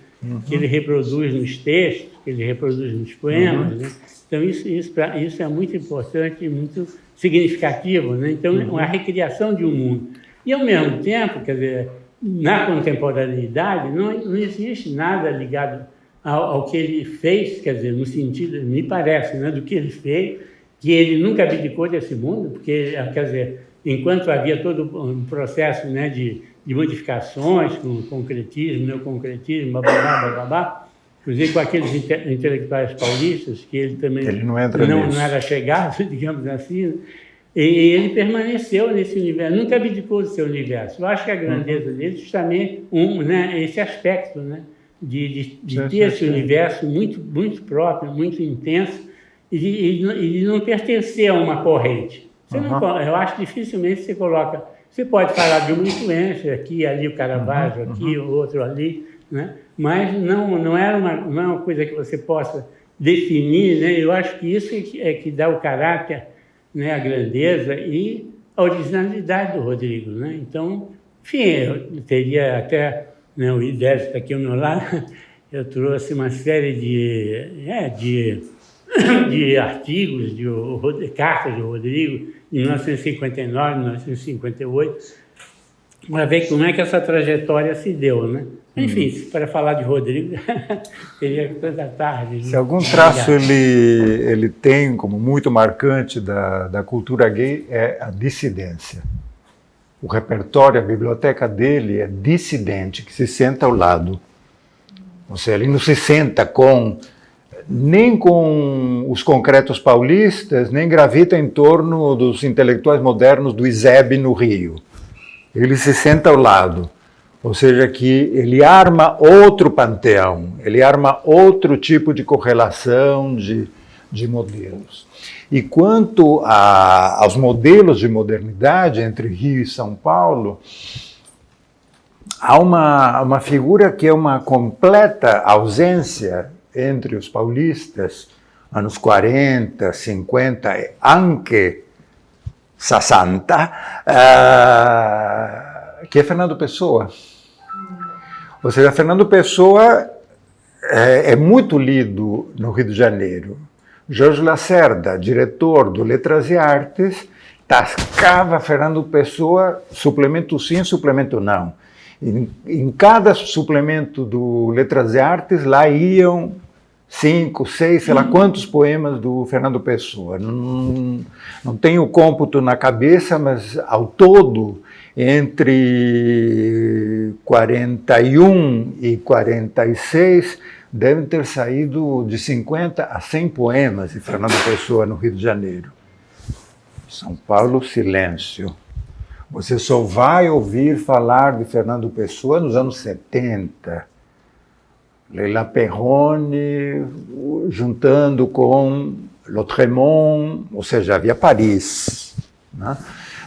Que ele reproduz nos textos, que ele reproduz nos poemas, né? Então, isso é muito importante e muito significativo, né? Então, a recriação de um mundo. E, ao mesmo tempo, quer dizer, na contemporaneidade, não existe nada ligado ao que ele fez, quer dizer, no sentido, me parece, né, do que ele fez, que ele nunca abdicou desse mundo, porque, quer dizer, enquanto havia todo um processo, né, de modificações, com concretismo, neoconcretismo, bababá, inclusive com aqueles intelectuais paulistas, que ele também não era chegado, digamos assim, E ele permaneceu nesse universo, nunca abdicou do seu universo. Eu acho que a grandeza dele é justamente né, esse aspecto, né, de ter esse universo muito, muito próprio, muito intenso, e de não pertencer a uma corrente. Você não, eu acho que dificilmente você coloca... Você pode falar de uma influência, aqui, ali o Caravaggio, aqui, o outro ali, né? Mas não é uma coisa que você possa definir, né? Eu acho que isso é que dá o caráter, né, a grandeza e a originalidade do Rodrigo, né? Então, enfim, eu teria até, né, o Idésio está aqui ao meu lado, eu trouxe uma série de artigos, de cartas do Rodrigo, de 1959, 1958, para ver como é que essa trajetória se deu, né? Enfim, para falar de Rodrigo, teria toda tarde. Se algum traço ele tem como muito marcante da cultura gay é a dissidência. O repertório, a biblioteca dele é dissidente, que se senta ao lado. Ou seja, ele não se senta nem com os concretos paulistas, nem gravita em torno dos intelectuais modernos do ISEB no Rio. Ele se senta ao lado. Ou seja, que ele arma outro panteão, ele arma outro tipo de correlação de modelos. E quanto aos modelos de modernidade entre Rio e São Paulo, há uma figura que é uma completa ausência entre os paulistas, anos 40, 50, anche 60, que é Fernando Pessoa. Ou seja, Fernando Pessoa é muito lido no Rio de Janeiro. Jorge Lacerda, diretor do Letras e Artes, tascava Fernando Pessoa, suplemento sim, suplemento não. Em cada suplemento do Letras e Artes, lá iam 5, 6, sei lá quantos poemas do Fernando Pessoa. Não tenho o cômputo na cabeça, mas ao todo, entre 41 e 46, devem ter saído de 50 a 100 poemas de Fernando Pessoa no Rio de Janeiro. São Paulo, silêncio. Você só vai ouvir falar de Fernando Pessoa nos anos 70. Leila Perrone juntando com Lautréamont, ou seja, havia Paris, né?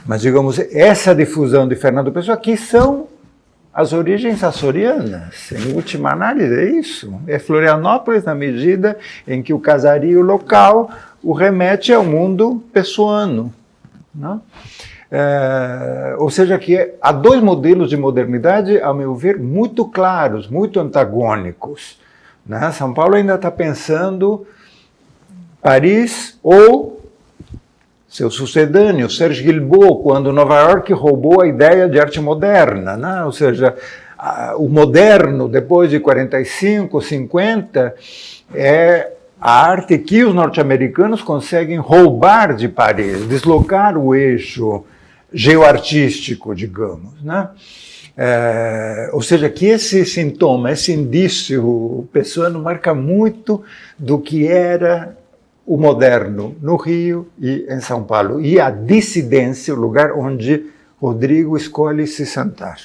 Mas, digamos, essa difusão de Fernando Pessoa, que são as origens açorianas, em última análise, é isso. É Florianópolis na medida em que o casario local o remete ao mundo pessoano, né? Ou seja, que há dois modelos de modernidade, ao meu ver, muito claros, muito antagônicos, né? São Paulo ainda está pensando Paris ou seu sucedâneo, Serge Guilbeault, quando Nova York roubou a ideia de arte moderna, né? Ou seja, o moderno, depois de 45, 50, é a arte que os norte-americanos conseguem roubar de Paris, deslocar o eixo geoartístico, digamos, né? Ou seja, que esse sintoma, esse indício pessoano marca muito do que era o moderno no Rio e em São Paulo. E a dissidência, o lugar onde Rodrigo escolhe se sentar.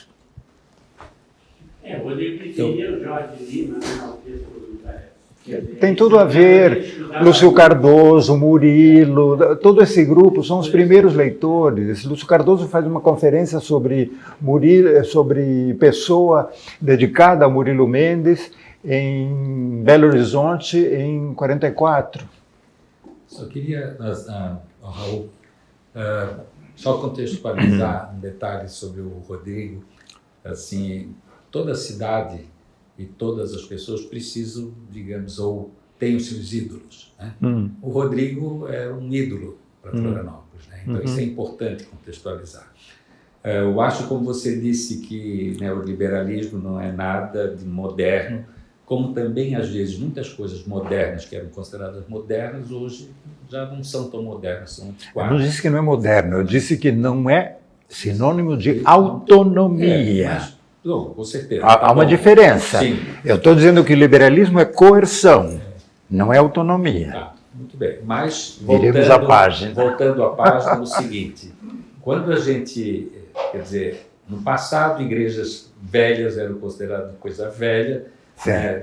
O Rodrigo preferia o Jorge Lima, tem tudo a ver, Lúcio Cardoso, Murilo, todo esse grupo são os primeiros leitores. Lúcio Cardoso faz uma conferência sobre Pessoa, dedicada a Murilo Mendes, em Belo Horizonte, em 44. Só queria, Raul, só contextualizar um detalhe sobre o Rodrigo. Assim, toda a cidade e todas as pessoas precisam, digamos, ou têm os seus ídolos, né? O Rodrigo é um ídolo para Florianópolis, né? Então isso é importante contextualizar. Eu acho, como você disse, que, né, o liberalismo não é nada de moderno, como também, às vezes, muitas coisas modernas que eram consideradas modernas, hoje já não são tão modernas, são antiquadas. Eu não disse que não é moderno, eu disse que não é sinônimo de autonomia. Não, com certeza. Há uma diferença. Sim. Eu estou dizendo que o liberalismo é coerção, não é autonomia. Tá. Muito bem, mas Viremos a página. Voltando à página, o seguinte, quando a gente, quer dizer, no passado igrejas velhas eram consideradas coisa velha,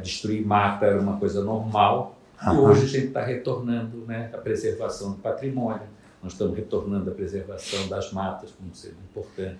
destruir mata era uma coisa normal, e hoje a gente está retornando, né, a preservação do patrimônio, nós estamos retornando a preservação das matas como sendo importante.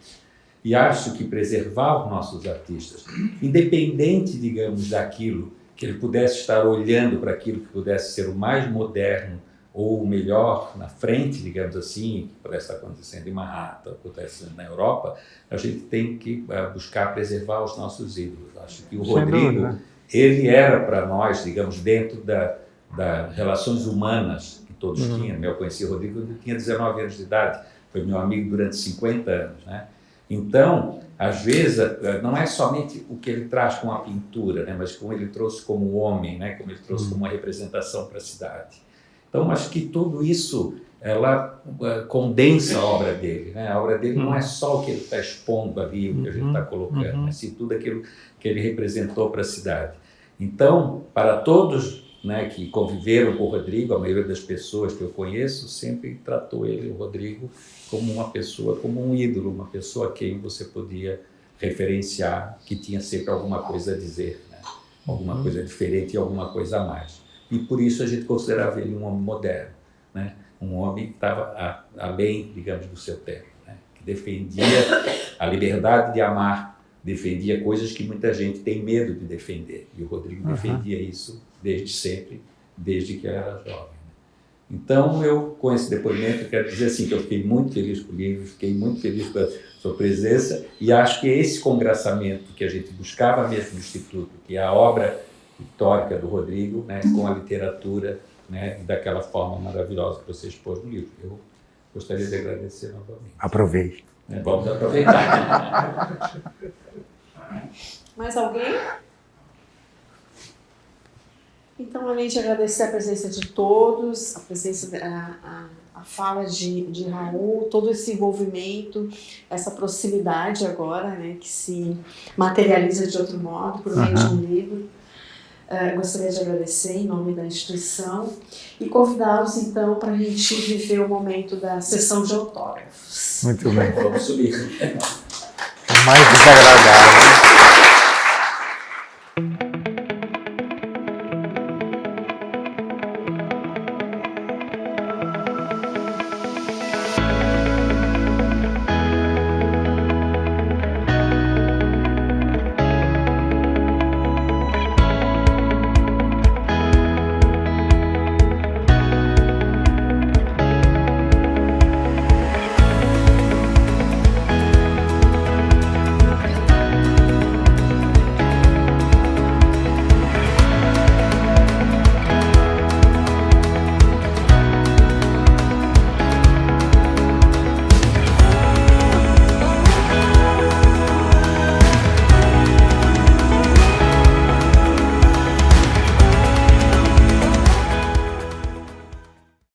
E acho que preservar os nossos artistas, independente, digamos, daquilo, que ele pudesse estar olhando para aquilo que pudesse ser o mais moderno ou o melhor na frente, digamos assim, que pudesse estar acontecendo em Manhattan, acontecendo na Europa, a gente tem que buscar preservar os nossos ídolos. Acho que o Rodrigo, ele era para nós, digamos, dentro das relações humanas que todos tinham. Eu conheci o Rodrigo quando eu tinha 19 anos de idade, foi meu amigo durante 50 anos, né? Então, às vezes, não é somente o que ele traz com a pintura, né, mas como ele trouxe como homem, né, como ele trouxe como uma representação para a cidade. Então, acho que tudo isso, ela condensa a obra dele. Né? A obra dele não é só o que ele está expondo ali, o que a gente está colocando, mas sim tudo aquilo que ele representou para a cidade. Então, para todos, né, que conviveram com o Rodrigo, a maioria das pessoas que eu conheço sempre tratou ele, o Rodrigo, como uma pessoa, como um ídolo, uma pessoa a quem você podia referenciar, que tinha sempre alguma coisa a dizer, né? Alguma coisa diferente e alguma coisa a mais. E por isso a gente considerava ele um homem moderno, né? Um homem que estava além, digamos, do seu tempo, né? Que defendia a liberdade de amar, defendia coisas que muita gente tem medo de defender. E o Rodrigo defendia isso desde sempre, desde que era jovem. Então, eu, com esse depoimento, quero dizer assim, que eu fiquei muito feliz com o livro, fiquei muito feliz com a sua presença e acho que esse congraçamento que a gente buscava mesmo no Instituto, que é a obra histórica do Rodrigo, né, com a literatura, né, daquela forma maravilhosa que você expôs no livro. Eu gostaria de agradecer novamente. Aproveite. Vamos aproveitar. Mais alguém? Então, além de agradecer a presença de todos, a presença, a fala de Raul, todo esse envolvimento, essa proximidade agora, né, que se materializa de outro modo, por meio de um livro. Gostaria de agradecer em nome da instituição e convidá-los, então, para a gente viver o momento da sessão de autógrafos. Muito bem. Vamos subir. Mais desagradável.